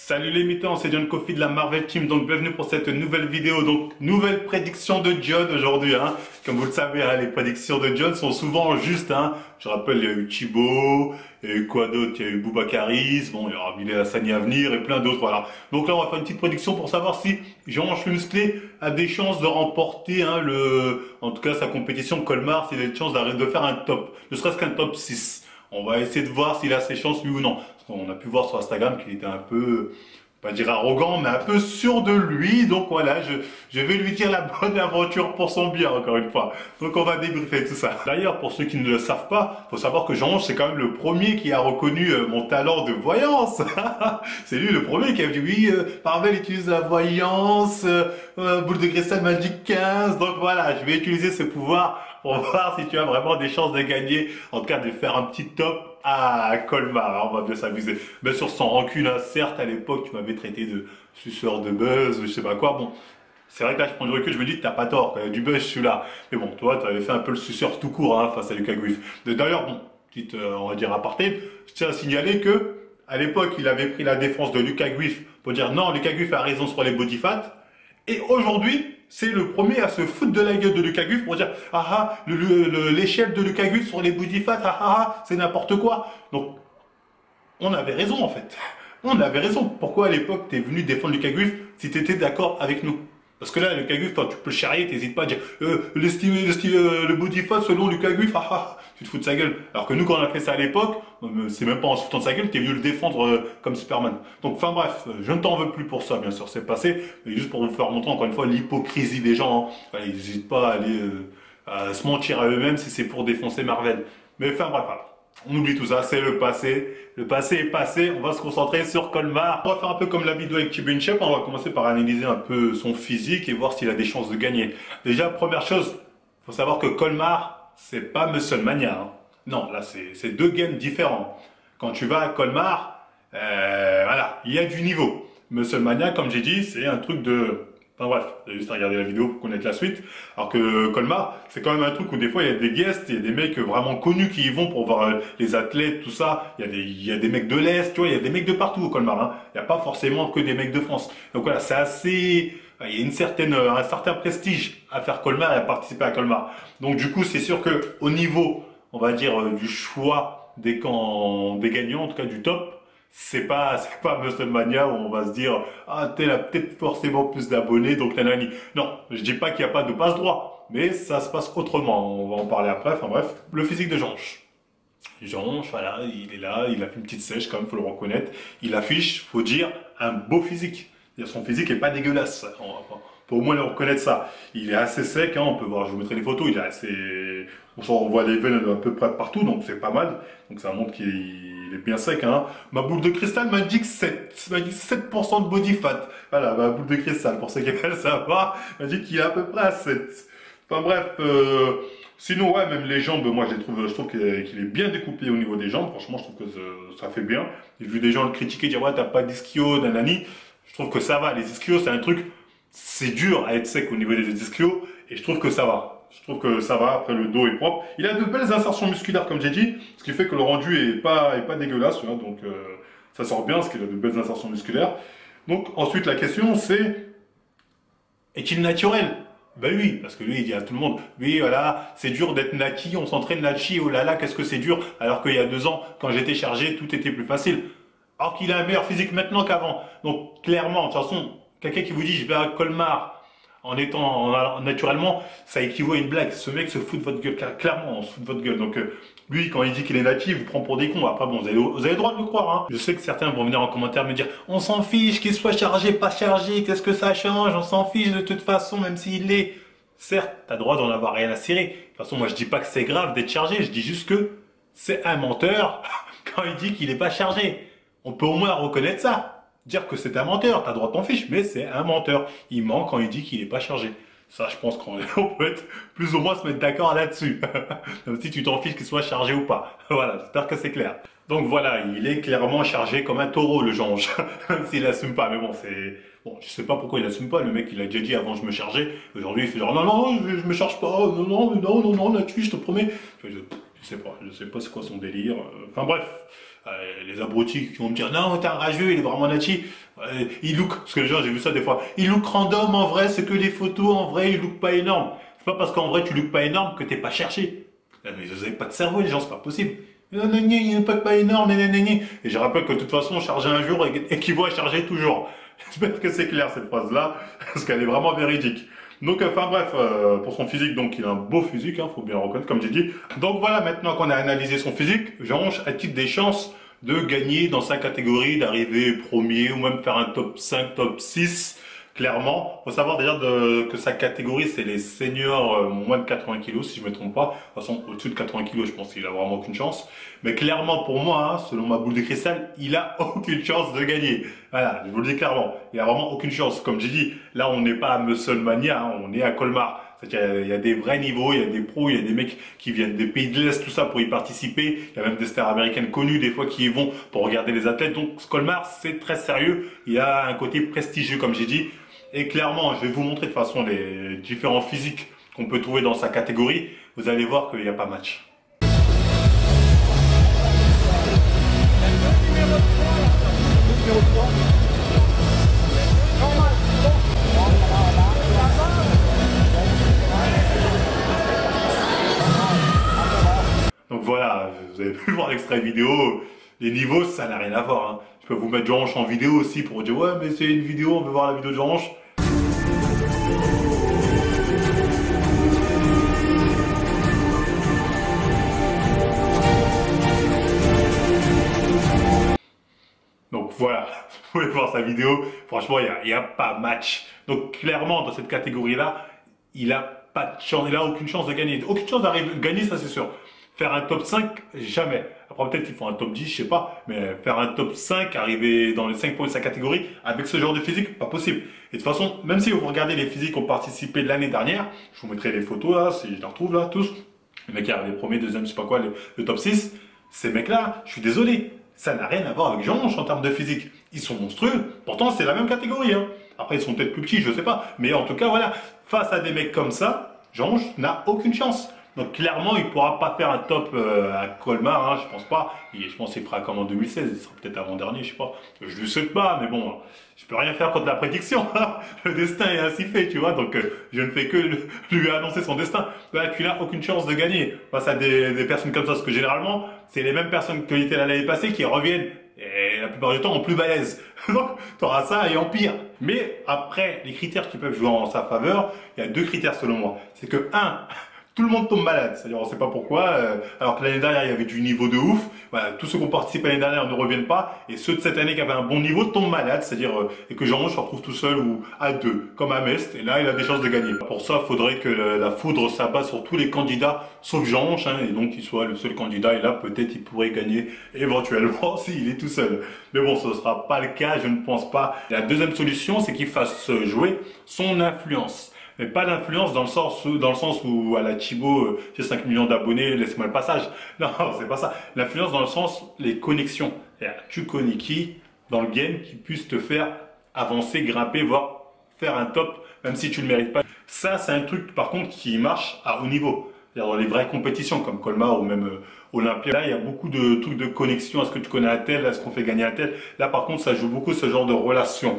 Salut les mitons, c'est John Coffey de la Marvel Team, donc bienvenue pour cette nouvelle vidéo, donc nouvelle prédiction de John aujourd'hui, hein. Comme vous le savez, hein, les prédictions de John sont souvent justes, hein. Je rappelle, il y a eu Thibaut, il y a eu quoi d'autre, il y a eu Boubacaris, bon, il y aura Bilal Hassani à venir et plein d'autres, voilà. Donc là, on va faire une petite prédiction pour savoir si Jean-Ange Musclé a des chances de remporter, hein, en tout cas sa compétition Colmar, s'il a des chances de faire un top, ne serait-ce qu'un top 6. On va essayer de voir s'il a ses chances, oui ou non. Parce qu'on a pu voir sur Instagram qu'il était un peu, pas dire arrogant, mais un peu sûr de lui. Donc voilà, je vais lui dire la bonne aventure pour son bien, encore une fois. Donc on va débriefer tout ça. D'ailleurs, pour ceux qui ne le savent pas, faut savoir que Jean-Ange, c'est quand même le premier qui a reconnu mon talent de voyance. C'est lui le premier qui a dit oui, Marvel utilise la voyance, boule de cristal Magic 15. Donc voilà, je vais utiliser ce pouvoir pour voir si tu as vraiment des chances de gagner, en tout cas de faire un petit top à Colmar. On va bien s'amuser. Bien sûr, sans rancune, hein. Certes, à l'époque, tu m'avais traité de suceur de buzz, je sais pas quoi. Bon, c'est vrai que là, je prends du recul, je me dis que t'as pas tort, il y a du buzz celui-là. Mais bon, toi, tu avais fait un peu le suceur tout court, hein, face à Lucas Gruif. D'ailleurs, bon, petite, on va dire aparté, je tiens à signaler que, à l'époque, il avait pris la défense de Lucas Gruif pour dire non, Lucas Gruif a raison sur les body fat. Et aujourd'hui, c'est le premier à se foutre de la gueule de Lucas Gruif pour dire ah ah, l'échelle de Lucas Gruif sur les body fat, ah ah, c'est n'importe quoi. Donc, on avait raison en fait. On avait raison. Pourquoi à l'époque t'es venu défendre Lucas Gruif si t'étais d'accord avec nous? Parce que là, Lucas Gruif, quand tu peux le charrier, t'hésites pas à dire le body fat selon Lucas Gruif, ah ah, tu te fous de sa gueule. Alors que nous, quand on a fait ça à l'époque, c'est même pas en se foutant de sa gueule, t'es venu le défendre comme Superman. Donc, enfin bref, je ne t'en veux plus pour ça, bien sûr, c'est passé. Mais juste pour vous faire montrer encore une fois l'hypocrisie des gens. Hein. Ils n'hésitent pas à aller à se mentir à eux-mêmes si c'est pour défoncer Marvel. Mais enfin bref, voilà. On oublie tout ça, c'est le passé. Le passé est passé, on va se concentrer sur Colmar. On va faire un peu comme la vidéo avec Thibaut Inchep. On va commencer par analyser un peu son physique et voir s'il a des chances de gagner. Déjà, première chose, faut savoir que Colmar, c'est pas Musclemania. Hein. Non, là, c'est deux games différents. Quand tu vas à Colmar, voilà, il y a du niveau. Musclemania, comme j'ai dit, c'est un truc de... Enfin bref, vous avez juste à regarder la vidéo pour connaître la suite. Alors que Colmar, c'est quand même un truc où des fois il y a des guests, il y a des mecs vraiment connus qui y vont pour voir les athlètes, tout ça. Il y a des mecs de l'Est, tu vois, il y a des mecs de partout au Colmar. Hein. Il n'y a pas forcément que des mecs de France. Donc voilà, c'est assez... Il y a un certain prestige à faire Colmar et à participer à Colmar. Donc du coup, c'est sûr que au niveau, on va dire, du choix des camps, des gagnants, en tout cas du top, c'est pas Musclemania où on va se dire ah t'es là peut-être forcément plus d'abonnés donc nanani. Non, je dis pas qu'il n'y a pas de passe droit, mais ça se passe autrement. On va en parler après. Enfin bref, le physique de Jean-Ange. Jean-Ange, voilà, il est là, il a fait une petite sèche quand même, faut le reconnaître. Il affiche, faut dire, un beau physique. Son physique est pas dégueulasse. Faut au moins le reconnaître ça. Il est assez sec, hein, on peut voir, je vous mettrai les photos, il est assez... On voit les veines à peu près partout, donc c'est pas mal. Donc ça montre qu'il est bien sec. Hein. Ma boule de cristal m'a dit que 7. M'a dit 7% de body fat. Voilà, ma boule de cristal, pour ceux qui veulent savoir, m'a dit qu'il est à peu près à 7. Enfin bref, sinon ouais, même les jambes, moi je trouve qu'il est bien découpé au niveau des jambes. Franchement, je trouve que ça fait bien. J'ai vu des gens le critiquer, dire ouais, t'as pas d'ischio, nanani. Je trouve que ça va. Les ischios, c'est un truc... C'est dur à être sec au niveau des ischios et je trouve que ça va. Je trouve que ça va, après le dos est propre. Il a de belles insertions musculaires comme j'ai dit, ce qui fait que le rendu est pas dégueulasse. Tu vois, donc ça sort bien parce qu'il a de belles insertions musculaires. Donc ensuite la question c'est, est-il naturel? Ben oui, parce que lui il dit à tout le monde, oui voilà, c'est dur d'être naki, on s'entraîne naki, oh là là, qu'est-ce que c'est dur. Alors qu'il y a 2 ans, quand j'étais chargé, tout était plus facile. Alors qu'il a un meilleur physique maintenant qu'avant. Donc clairement, de toute façon, quelqu'un qui vous dit je vais à Colmar en étant naturellement, ça équivaut à une blague. Ce mec se fout de votre gueule, clairement, on se fout de votre gueule. Donc lui, quand il dit qu'il est natif, il vous prend pour des cons. Après bon, vous avez le droit de le croire. Hein. Je sais que certains vont venir en commentaire me dire on s'en fiche qu'il soit chargé, pas chargé, qu'est-ce que ça change, on s'en fiche de toute façon, même s'il l'est. Certes, t'as le droit d'en avoir rien à cirer. De toute façon, moi je dis pas que c'est grave d'être chargé, je dis juste que c'est un menteur quand il dit qu'il est pas chargé. On peut au moins reconnaître ça. Dire que c'est un menteur, t'as le droit de t'en fiche, mais c'est un menteur. Il ment quand il dit qu'il n'est pas chargé. Ça, je pense qu'on peut être plus ou moins se mettre d'accord là-dessus. Même si tu t'en fiches qu'il soit chargé ou pas. Voilà, j'espère que c'est clair. Donc voilà, il est clairement chargé comme un taureau, le Jean-Ange. Même s'il l'assume pas, mais bon, c'est... Bon, je sais pas pourquoi il l'assume pas, le mec il a déjà dit avant je me chargeais. Aujourd'hui il fait genre non, non, je me charge pas, non, là-dessus, je te promets. Je sais pas c'est quoi son délire. Enfin bref. Les abrutis qui vont me dire non, t'es un rageux, il est vraiment nachi. Il look, parce que les gens, j'ai vu ça des fois, il look random en vrai, c'est que les photos en vrai, il look pas énorme. C'est pas parce qu'en vrai tu look pas énorme que t'es pas cherché. Mais vous avez pas de cerveau, les gens, c'est pas possible. Non, non, il n'est pas énorme, et je rappelle que de toute façon, charger un jour équivaut à charger toujours. J'espère que c'est clair cette phrase-là, parce qu'elle est vraiment véridique. Donc, enfin bref, pour son physique, donc il a un beau physique, faut bien le reconnaître, comme j'ai dit. Donc voilà, maintenant qu'on a analysé son physique, Jean-Ange a-t-il des chances de gagner dans sa catégorie, d'arriver premier, ou même faire un top 5, top 6? Clairement, faut savoir déjà que sa catégorie, c'est les seniors moins de 80 kilos, si je me trompe pas. De toute façon, au-dessus de 80 kilos, je pense qu'il a vraiment aucune chance. Mais clairement, pour moi, selon ma boule de cristal, il a aucune chance de gagner. Voilà, je vous le dis clairement. Il a vraiment aucune chance. Comme j'ai dit, là, on n'est pas à Musclemania, on est à Colmar. C'est-à-dire, il y a des vrais niveaux, il y a des pros, il y a des mecs qui viennent des pays de l'Est, tout ça, pour y participer. Il y a même des stars américaines connues, des fois, qui y vont pour regarder les athlètes. Donc, Colmar, c'est très sérieux. Il y a un côté prestigieux, comme j'ai dit. Et clairement, je vais vous montrer de toute façon les différents physiques qu'on peut trouver dans sa catégorie. Vous allez voir qu'il n'y a pas match. Donc voilà, vous avez pu voir l'extrait vidéo. Les niveaux, ça n'a rien à voir. Hein. Je peux vous mettre Jean-Ange en vidéo aussi pour dire ouais, mais c'est une vidéo, on veut voir la vidéo de Jean-Ange. Donc voilà, vous pouvez voir sa vidéo. Franchement, il y a pas match. Donc clairement, dans cette catégorie-là, il a pas de chance, il a aucune chance de gagner. Aucune chance d'arriver à gagner, ça c'est sûr. Faire un top 5, jamais. Après peut-être qu'ils font un top 10, je sais pas. Mais faire un top 5, arriver dans les 5 points de sa catégorie, avec ce genre de physique, pas possible. Et de toute façon, même si vous regardez les physiques qui ont participé de l'année dernière, je vous mettrai les photos là, si je les retrouve là, tous. Les mecs qui arrivent les premiers, deuxième, je sais pas quoi, le top 6. Ces mecs-là, je suis désolé. Ça n'a rien à voir avec Jean-Ange en termes de physique. Ils sont monstrueux. Pourtant, c'est la même catégorie. Hein. Après, ils sont peut-être plus petits, je sais pas. Mais en tout cas, voilà. Face à des mecs comme ça, Jean-Ange n'a aucune chance. Donc, clairement, il pourra pas faire un top à Colmar. Hein, je pense pas. Je pense qu'il fera comme en 2016. Il sera peut-être avant-dernier, je sais pas. Je lui souhaite pas, mais bon, je peux rien faire contre la prédiction. Le destin est ainsi fait, tu vois. Donc, je ne fais que lui annoncer son destin. Là, tu n'as aucune chance de gagner face à des personnes comme ça. Parce que généralement, c'est les mêmes personnes qui étaient là l'année passée qui reviennent. Et la plupart du temps, en plus balèze. Donc, tu auras ça et en pire. Mais après, les critères qui peuvent jouer en sa faveur, il y a deux critères selon moi. C'est que, un, tout le monde tombe malade, c'est-à-dire on ne sait pas pourquoi, alors que l'année dernière il y avait du niveau de ouf, voilà, tous ceux qui ont participé l'année dernière ne reviennent pas, et ceux de cette année qui avaient un bon niveau tombent malades, c'est-à-dire et que Jean-Ange se retrouve tout seul ou à deux, comme à Mest, et là il a des chances de gagner. Pour ça, il faudrait que la foudre s'abat sur tous les candidats, sauf Jean-Ange, hein, et donc qu'il soit le seul candidat, et là peut-être il pourrait gagner éventuellement s'il est tout seul. Mais bon, ce ne sera pas le cas, je ne pense pas. Et la deuxième solution, c'est qu'il fasse jouer son influence. Mais pas d'influence dans le sens où à la Thibaut, j'ai 5 millions d'abonnés, laisse-moi le passage. Non, c'est pas ça. L'influence dans le sens, les connexions. Tu connais qui dans le game qui puisse te faire avancer, grimper, voire faire un top, même si tu ne le mérites pas. Ça, c'est un truc, par contre, qui marche à haut niveau. C'est-à-dire dans les vraies compétitions, comme Colmar ou même Olympia. Là, il y a beaucoup de trucs de connexion. Est-ce que tu connais un tel? Est-ce qu'on fait gagner un tel? Là, par contre, ça joue beaucoup ce genre de relation.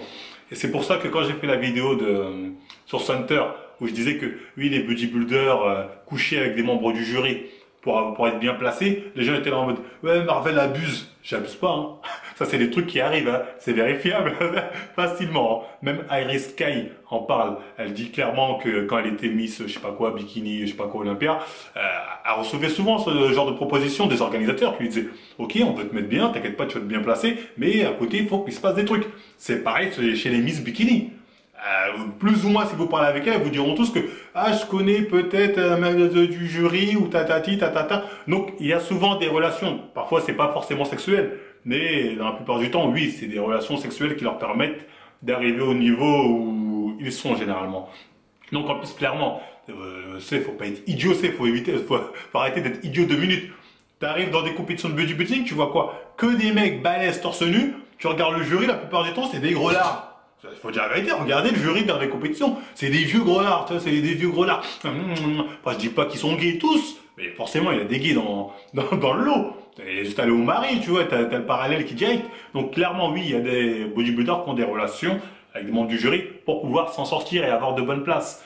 Et c'est pour ça que quand j'ai fait la vidéo sur Center, où je disais que oui, les bodybuilders couchaient avec des membres du jury pour être bien placés, les gens étaient là en mode « Ouais, Marvel abuse ». J'abuse pas, hein. Ça, c'est des trucs qui arrivent, hein. C'est vérifiable facilement. Hein. Même Iris Sky en parle. Elle dit clairement que quand elle était Miss, je sais pas quoi, bikini, je sais pas quoi, Olympia, elle recevait souvent ce genre de propositions des organisateurs qui lui disaient « Ok, on peut te mettre bien, t'inquiète pas, tu vas te bien placer, mais à côté, il faut qu'il se passe des trucs. » C'est pareil chez les Miss Bikini. Plus ou moins, si vous parlez avec elles, elles vous diront tous que ah, je connais peut-être même du jury ou tatati tatata. Donc il y a souvent des relations. Parfois c'est pas forcément sexuel, mais dans la plupart du temps, oui, c'est des relations sexuelles qui leur permettent d'arriver au niveau où ils sont généralement. Donc en plus clairement, faut pas être idiot, faut arrêter d'être idiot 2 minutes. T'arrives dans des compétitions de bodybuilding, tu vois quoi? Que des mecs balèzes torse nu. Tu regardes le jury, la plupart du temps, c'est des gros lards. Il faut dire la vérité, regardez le jury dans les compétitions. C'est des vieux gros lards, c'est des vieux gros lards. Enfin, je dis pas qu'ils sont gays tous, mais forcément, il y a des gays dans le lot. t'es juste allé au mari, tu vois, t'as le parallèle qui est direct. Donc clairement, oui, il y a des bodybuilders qui ont des relations avec des membres du jury pour pouvoir s'en sortir et avoir de bonnes places.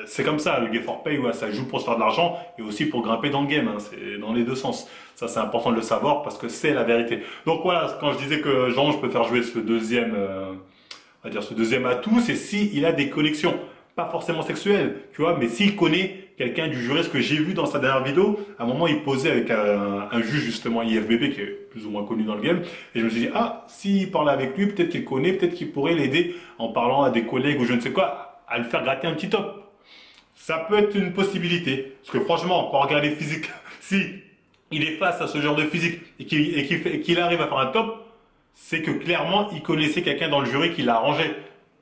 C'est comme ça, le Gay for Pay, ouais, ça joue pour se faire de l'argent et aussi pour grimper dans le game, hein, c'est dans les deux sens. Ça, c'est important de le savoir parce que c'est la vérité. Donc voilà, quand je disais que Jean, je peux faire jouer ce deuxième, on va dire ce deuxième atout, c'est si il a des connexions, pas forcément sexuelles, tu vois, mais s'il connaît quelqu'un du jury, ce que j'ai vu dans sa dernière vidéo, à un moment, il posait avec un juge justement IFBB qui est plus ou moins connu dans le game, et je me suis dit, ah, s'il parle avec lui, peut-être qu'il connaît, peut-être qu'il pourrait l'aider en parlant à des collègues ou je ne sais quoi, à le faire gratter un petit top. Ça peut être une possibilité. Parce que franchement, quand on regarde les physiques, si il est face à ce genre de physique et qu'il arrive à faire un top, c'est que clairement, il connaissait quelqu'un dans le jury qui l'a arrangé.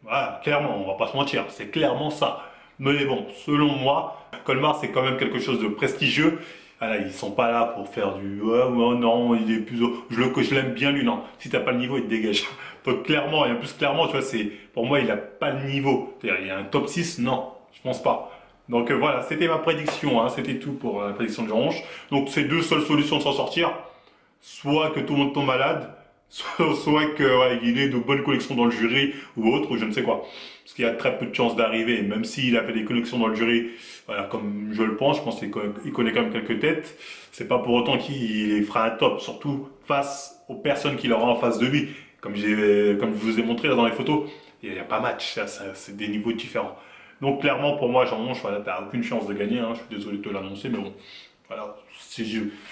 Voilà, clairement, on va pas se mentir, c'est clairement ça. Mais bon, selon moi, Colmar, c'est quand même quelque chose de prestigieux. Voilà, ils sont pas là pour faire du ouais, non, il est plus haut. Je l'aime bien lui, non. Si t'as pas le niveau, il te dégage. Donc clairement, et en plus clairement, tu vois, c'est pour moi, il a pas le niveau. C'est-à-dire, il y a un top 6, non, je pense pas. Donc voilà, c'était ma prédiction, hein, c'était tout pour la prédiction de Jean-Ronche. Donc c'est deux seules solutions de s'en sortir. Soit que tout le monde tombe malade, soit qu'il ouais, ait de bonnes connexions dans le jury ou autre, ou je ne sais quoi. Parce qu'il y a très peu de chances d'arriver, même s'il a fait des connexions dans le jury, voilà, comme je le pense, je pense qu'il connaît quand même quelques têtes. C'est pas pour autant qu'il fera un top, surtout face aux personnes qu'il aura en face de lui. Comme je vous ai montré là dans les photos, il n'y a pas match, c'est des niveaux différents. Donc clairement pour moi Jean-Ronche, voilà, t'as aucune chance de gagner, hein. Je suis désolé de te l'annoncer, mais bon, voilà.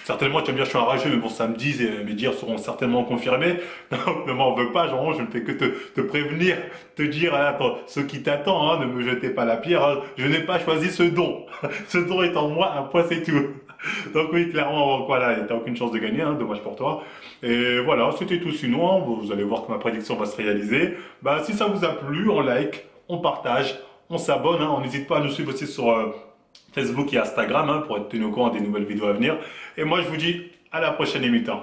Certainement tu vas me dire je suis un rageux, mais bon samedi mes dires seront certainement confirmés. Donc ne m'en veux pas Jean-Ronche, je ne fais que te prévenir, te dire, ah, attends, ce qui t'attend, hein, ne me jetez pas la pierre, hein. Je n'ai pas choisi ce don. Ce don est en moi, un point c'est tout. Donc oui, clairement, voilà, t'as aucune chance de gagner, hein, dommage pour toi. Et voilà, c'était tout sinon, vous allez voir que ma prédiction va se réaliser. Bah si ça vous a plu, on like, on partage, on s'abonne, hein. On n'hésite pas à nous suivre aussi sur Facebook et Instagram, hein, pour être tenu au courant des nouvelles vidéos à venir. Et moi je vous dis à la prochaine émission.